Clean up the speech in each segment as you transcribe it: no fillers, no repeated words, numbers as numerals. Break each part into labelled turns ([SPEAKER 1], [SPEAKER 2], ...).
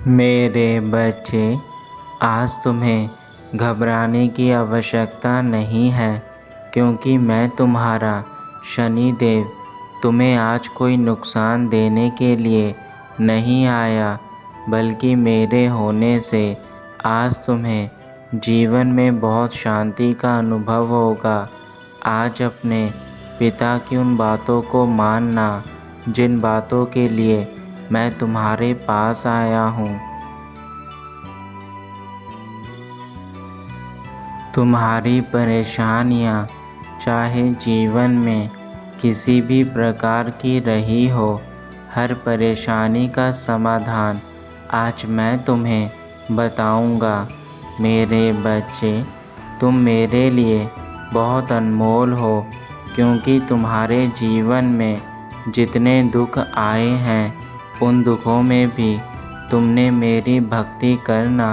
[SPEAKER 1] मेरे बच्चे, आज तुम्हें घबराने की आवश्यकता नहीं है, क्योंकि मैं तुम्हारा शनिदेव तुम्हें आज कोई नुकसान देने के लिए नहीं आया, बल्कि मेरे होने से आज तुम्हें जीवन में बहुत शांति का अनुभव होगा। आज अपने पिता की उन बातों को मानना जिन बातों के लिए मैं तुम्हारे पास आया हूँ। तुम्हारी परेशानियाँ चाहे जीवन में किसी भी प्रकार की रही हो, हर परेशानी का समाधान आज मैं तुम्हें बताऊंगा। मेरे बच्चे, तुम मेरे लिए बहुत अनमोल हो, क्योंकि तुम्हारे जीवन में जितने दुख आए हैं, उन दुखों में भी तुमने मेरी भक्ति करना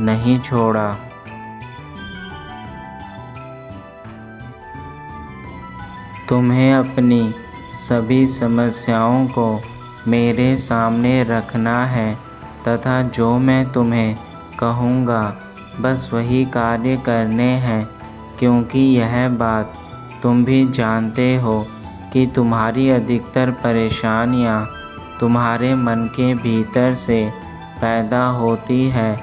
[SPEAKER 1] नहीं छोड़ा। तुम्हें अपनी सभी समस्याओं को मेरे सामने रखना है तथा जो मैं तुम्हें कहूँगा बस वही कार्य करने हैं, क्योंकि यह बात तुम भी जानते हो कि तुम्हारी अधिकतर परेशानियाँ तुम्हारे मन के भीतर से पैदा होती है,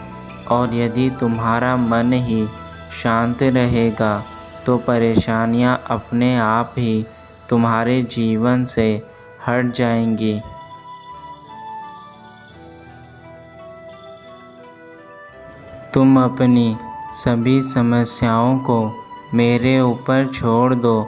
[SPEAKER 1] और यदि तुम्हारा मन ही शांत रहेगा तो परेशानियां अपने आप ही तुम्हारे जीवन से हट जाएंगी। तुम अपनी सभी समस्याओं को मेरे ऊपर छोड़ दो,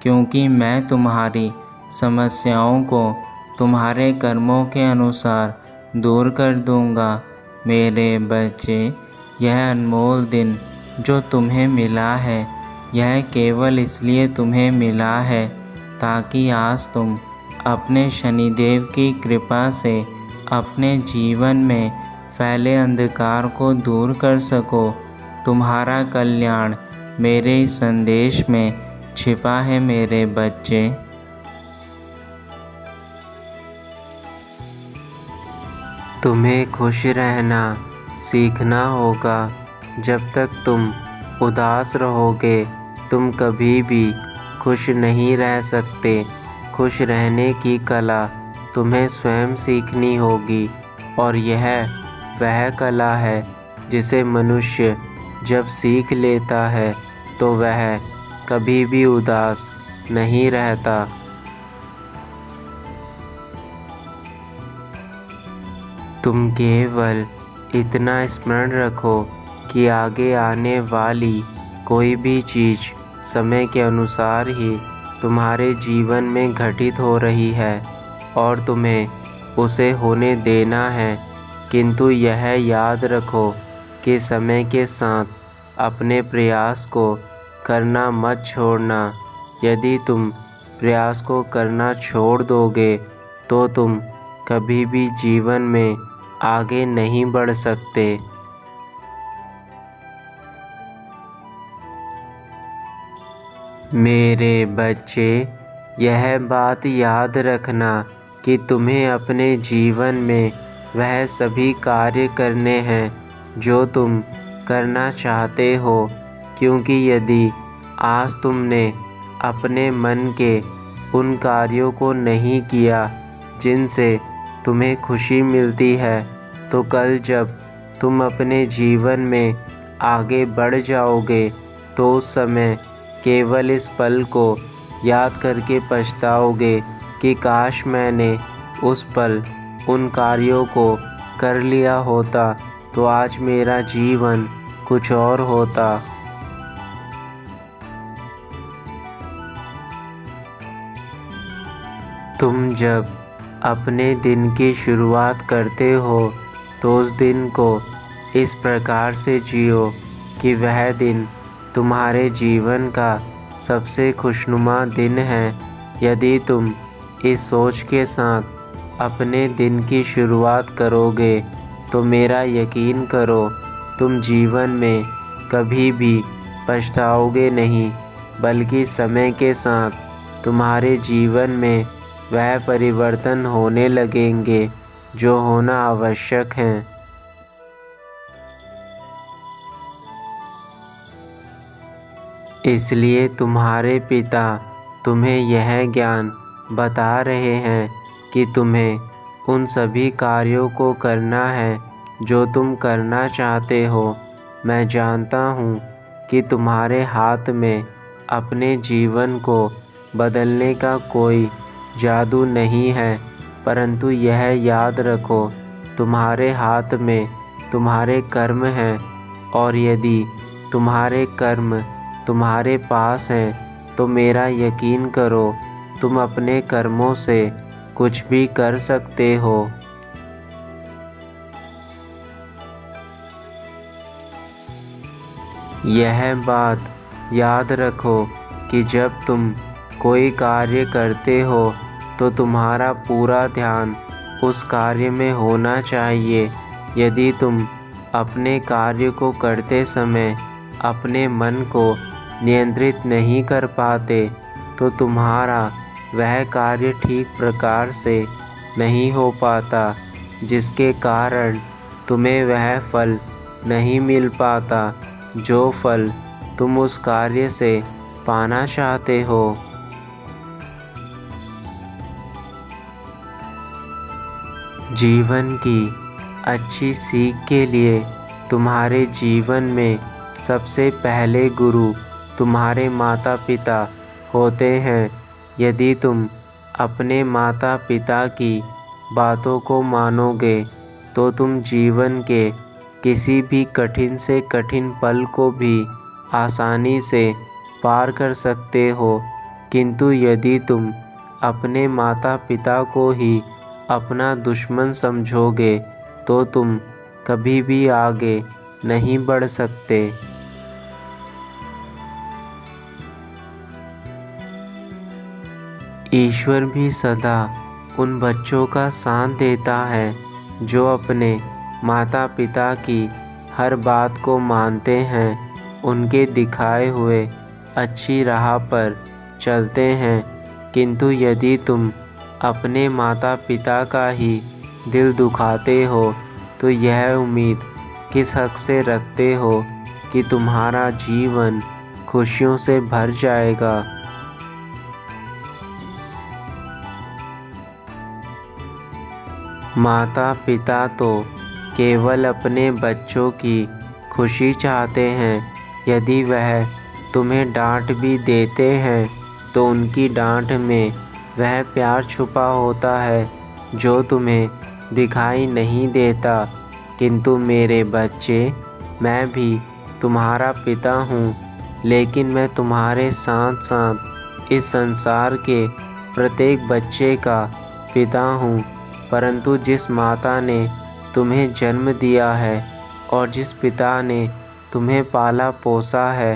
[SPEAKER 1] क्योंकि मैं तुम्हारी समस्याओं को तुम्हारे कर्मों के अनुसार दूर कर दूंगा। मेरे बच्चे, यह अनमोल दिन जो तुम्हें मिला है, यह केवल इसलिए तुम्हें मिला है ताकि आज तुम अपने शनिदेव की कृपा से अपने जीवन में फैले अंधकार को दूर कर सको। तुम्हारा कल्याण मेरे इस संदेश में छिपा है मेरे बच्चे। तुम्हें खुश रहना सीखना होगा। जब तक तुम उदास रहोगे, तुम कभी भी खुश नहीं रह सकते। खुश रहने की कला तुम्हें स्वयं सीखनी होगी, और यह वह कला है जिसे मनुष्य जब सीख लेता है तो वह कभी भी उदास नहीं रहता। तुम केवल इतना स्मरण रखो कि आगे आने वाली कोई भी चीज़ समय के अनुसार ही तुम्हारे जीवन में घटित हो रही है, और तुम्हें उसे होने देना है। किंतु यह याद रखो कि समय के साथ अपने प्रयास को करना मत छोड़ना। यदि तुम प्रयास को करना छोड़ दोगे तो तुम कभी भी जीवन में आगे नहीं बढ़ सकते। मेरे बच्चे, यह बात याद रखना कि तुम्हें अपने जीवन में वह सभी कार्य करने हैं जो तुम करना चाहते हो, क्योंकि यदि आज तुमने अपने मन के उन कार्यों को नहीं किया जिनसे तुम्हें खुशी मिलती है, तो कल जब तुम अपने जीवन में आगे बढ़ जाओगे तो उस समय केवल इस पल को याद करके पछताओगे कि काश मैंने उस पल उन कार्यों को कर लिया होता तो आज मेरा जीवन कुछ और होता। तुम जब अपने दिन की शुरुआत करते हो तो उस दिन को इस प्रकार से जियो कि वह दिन तुम्हारे जीवन का सबसे खुशनुमा दिन है। यदि तुम इस सोच के साथ अपने दिन की शुरुआत करोगे तो मेरा यकीन करो, तुम जीवन में कभी भी पछताओगे नहीं, बल्कि समय के साथ तुम्हारे जीवन में वह परिवर्तन होने लगेंगे जो होना आवश्यक हैं। इसलिए तुम्हारे पिता तुम्हें यह ज्ञान बता रहे हैं कि तुम्हें उन सभी कार्यों को करना है जो तुम करना चाहते हो। मैं जानता हूँ कि तुम्हारे हाथ में अपने जीवन को बदलने का कोई जादू नहीं है, परंतु यह याद रखो, तुम्हारे हाथ में तुम्हारे कर्म हैं, और यदि तुम्हारे कर्म तुम्हारे पास हैं तो मेरा यकीन करो, तुम अपने कर्मों से कुछ भी कर सकते हो। यह बात याद रखो कि जब तुम कोई कार्य करते हो तो तुम्हारा पूरा ध्यान उस कार्य में होना चाहिए। यदि तुम अपने कार्य को करते समय अपने मन को नियंत्रित नहीं कर पाते तो तुम्हारा वह कार्य ठीक प्रकार से नहीं हो पाता, जिसके कारण तुम्हें वह फल नहीं मिल पाता जो फल तुम उस कार्य से पाना चाहते हो। जीवन की अच्छी सीख के लिए तुम्हारे जीवन में सबसे पहले गुरु तुम्हारे माता पिता होते हैं। यदि तुम अपने माता पिता की बातों को मानोगे तो तुम जीवन के किसी भी कठिन से कठिन पल को भी आसानी से पार कर सकते हो। किंतु यदि तुम अपने माता पिता को ही अपना दुश्मन समझोगे तो तुम कभी भी आगे नहीं बढ़ सकते। ईश्वर भी सदा उन बच्चों का साथ देता है जो अपने माता पिता की हर बात को मानते हैं, उनके दिखाए हुए अच्छी राह पर चलते हैं। किंतु यदि तुम अपने माता पिता का ही दिल दुखाते हो तो यह उम्मीद किस हक से रखते हो कि तुम्हारा जीवन खुशियों से भर जाएगा। माता पिता तो केवल अपने बच्चों की खुशी चाहते हैं। यदि वह तुम्हें डांट भी देते हैं तो उनकी डांट में वह प्यार छुपा होता है जो तुम्हें दिखाई नहीं देता। किंतु मेरे बच्चे, मैं भी तुम्हारा पिता हूँ, लेकिन मैं तुम्हारे साथ साथ इस संसार के प्रत्येक बच्चे का पिता हूँ। परंतु जिस माता ने तुम्हें जन्म दिया है और जिस पिता ने तुम्हें पाला पोसा है,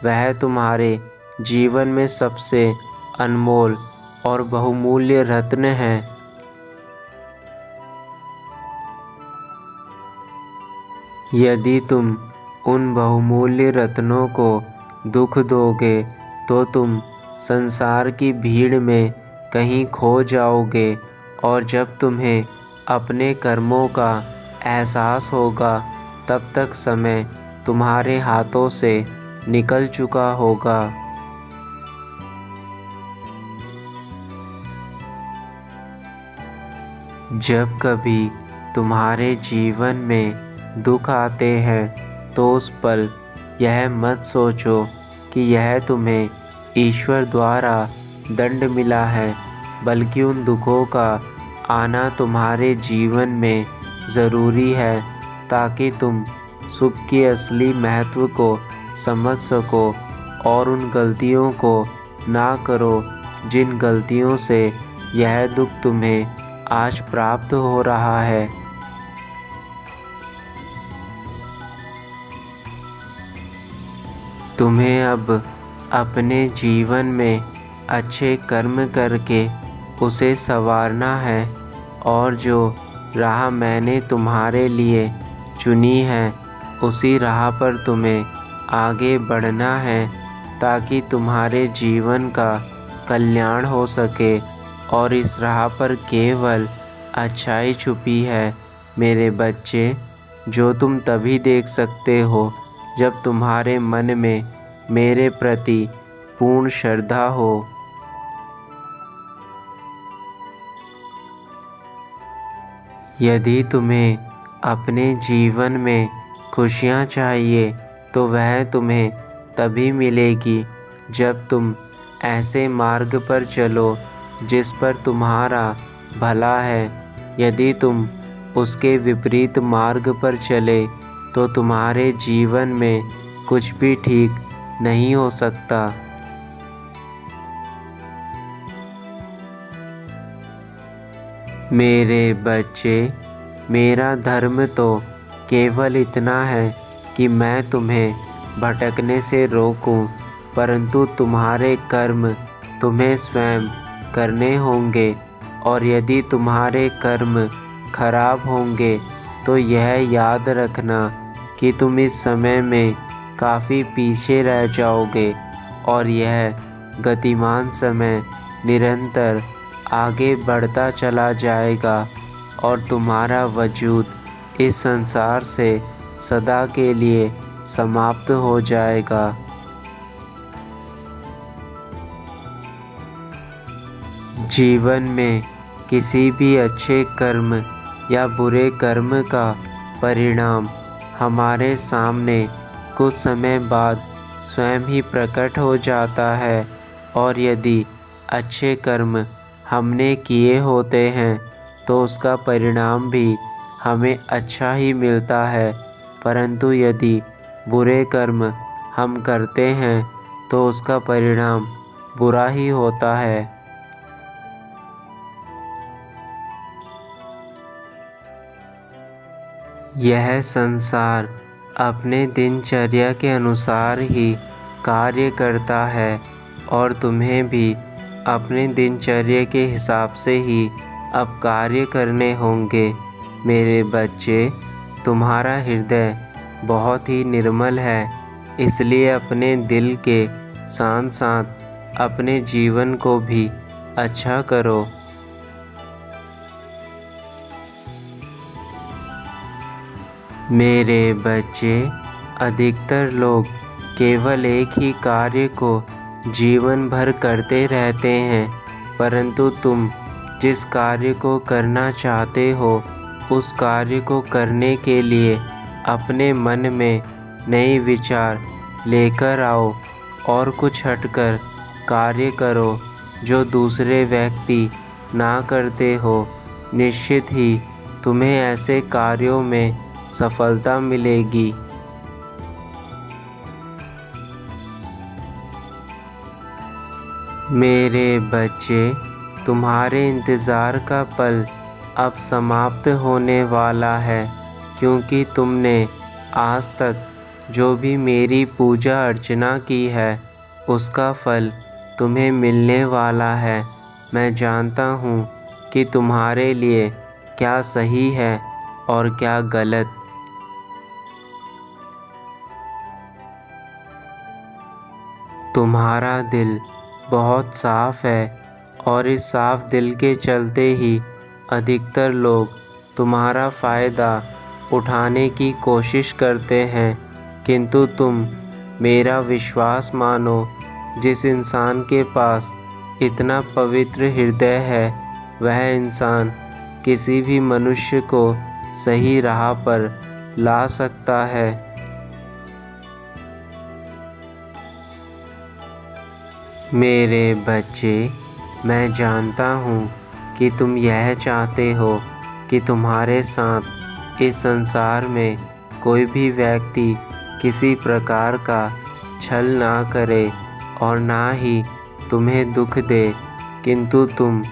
[SPEAKER 1] वह तुम्हारे जीवन में सबसे अनमोल और बहुमूल्य रत्न है। यदि तुम उन बहुमूल्य रत्नों को दुख दोगे तो तुम संसार की भीड़ में कहीं खो जाओगे, और जब तुम्हें अपने कर्मों का एहसास होगा तब तक समय तुम्हारे हाथों से निकल चुका होगा। जब कभी तुम्हारे जीवन में दुख आते हैं तो उस पल यह मत सोचो कि यह तुम्हें ईश्वर द्वारा दंड मिला है, बल्कि उन दुखों का आना तुम्हारे जीवन में ज़रूरी है ताकि तुम सुख के असली महत्व को समझ सको और उन गलतियों को ना करो जिन गलतियों से यह दुख तुम्हें आज प्राप्त हो रहा है। तुम्हें अब अपने जीवन में अच्छे कर्म करके उसे संवारना है, और जो राह मैंने तुम्हारे लिए चुनी है उसी राह पर तुम्हें आगे बढ़ना है ताकि तुम्हारे जीवन का कल्याण हो सके। और इस राह पर केवल अच्छाई छुपी है मेरे बच्चे, जो तुम तभी देख सकते हो जब तुम्हारे मन में मेरे प्रति पूर्ण श्रद्धा हो। यदि तुम्हें अपने जीवन में खुशियाँ चाहिए तो वह तुम्हें तभी मिलेगी जब तुम ऐसे मार्ग पर चलो जिस पर तुम्हारा भला है। यदि तुम उसके विपरीत मार्ग पर चले तो तुम्हारे जीवन में कुछ भी ठीक नहीं हो सकता। मेरे बच्चे, मेरा धर्म तो केवल इतना है कि मैं तुम्हें भटकने से रोकूं, परंतु तुम्हारे कर्म तुम्हें स्वयं करने होंगे, और यदि तुम्हारे कर्म खराब होंगे तो यह याद रखना कि तुम इस समय में काफ़ी पीछे रह जाओगे और यह गतिमान समय निरंतर आगे बढ़ता चला जाएगा और तुम्हारा वजूद इस संसार से सदा के लिए समाप्त हो जाएगा। जीवन में किसी भी अच्छे कर्म या बुरे कर्म का परिणाम हमारे सामने कुछ समय बाद स्वयं ही प्रकट हो जाता है, और यदि अच्छे कर्म हमने किए होते हैं तो उसका परिणाम भी हमें अच्छा ही मिलता है, परंतु यदि बुरे कर्म हम करते हैं तो उसका परिणाम बुरा ही होता है। यह संसार अपने दिनचर्या के अनुसार ही कार्य करता है और तुम्हें भी अपने दिनचर्या के हिसाब से ही अब कार्य करने होंगे। मेरे बच्चे, तुम्हारा हृदय बहुत ही निर्मल है, इसलिए अपने दिल के साथ साथ अपने जीवन को भी अच्छा करो। मेरे बच्चे, अधिकतर लोग केवल एक ही कार्य को जीवन भर करते रहते हैं, परंतु तुम जिस कार्य को करना चाहते हो उस कार्य को करने के लिए अपने मन में नए विचार लेकर आओ और कुछ हटकर कार्य करो जो दूसरे व्यक्ति ना करते हो। निश्चित ही तुम्हें ऐसे कार्यों में सफलता मिलेगी। मेरे बच्चे, तुम्हारे इंतज़ार का पल अब समाप्त होने वाला है, क्योंकि तुमने आज तक जो भी मेरी पूजा अर्चना की है उसका फल तुम्हें मिलने वाला है। मैं जानता हूँ कि तुम्हारे लिए क्या सही है और क्या गलत। तुम्हारा दिल बहुत साफ है और इस साफ दिल के चलते ही अधिकतर लोग तुम्हारा फ़ायदा उठाने की कोशिश करते हैं, किंतु तुम मेरा विश्वास मानो। जिस इंसान के पास इतना पवित्र हृदय है वह इंसान किसी भी मनुष्य को सही राह पर ला सकता है। मेरे बच्चे, मैं जानता हूँ कि तुम यह चाहते हो कि तुम्हारे साथ इस संसार में कोई भी व्यक्ति किसी प्रकार का छल ना करे और ना ही तुम्हें दुख दे, किंतु तुम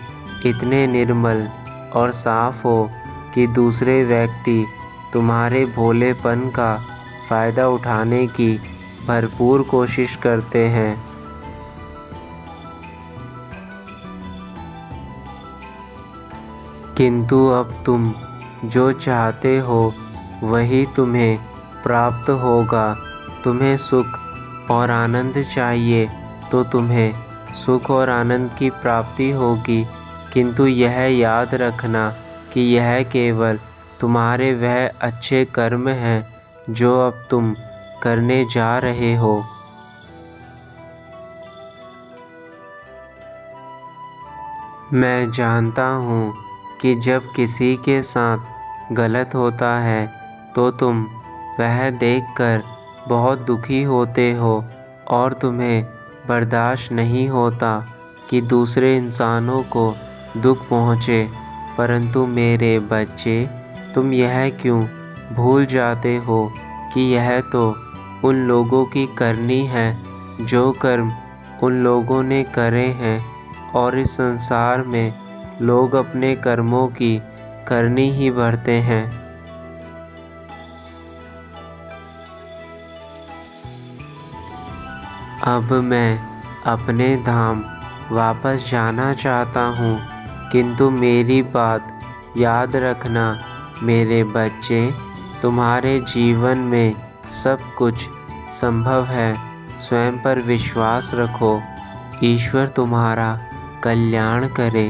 [SPEAKER 1] इतने निर्मल और साफ हो कि दूसरे व्यक्ति तुम्हारे भोलेपन का फ़ायदा उठाने की भरपूर कोशिश करते हैं। किंतु अब तुम जो चाहते हो वही तुम्हें प्राप्त होगा। तुम्हें सुख और आनंद चाहिए तो तुम्हें सुख और आनंद की प्राप्ति होगी, किंतु यह याद रखना कि यह केवल तुम्हारे वह अच्छे कर्म हैं जो अब तुम करने जा रहे हो। मैं जानता हूँ कि जब किसी के साथ गलत होता है तो तुम वह देखकर बहुत दुखी होते हो और तुम्हें बर्दाश्त नहीं होता कि दूसरे इंसानों को दुख पहुँचे। परंतु मेरे बच्चे, तुम यह क्यों भूल जाते हो कि यह तो उन लोगों की करनी है जो कर्म उन लोगों ने करे हैं, और इस संसार में लोग अपने कर्मों की करनी ही भरते हैं। अब मैं अपने धाम वापस जाना चाहता हूँ, किंतु मेरी बात याद रखना मेरे बच्चे, तुम्हारे जीवन में सब कुछ संभव है। स्वयं पर विश्वास रखो। ईश्वर तुम्हारा कल्याण करे।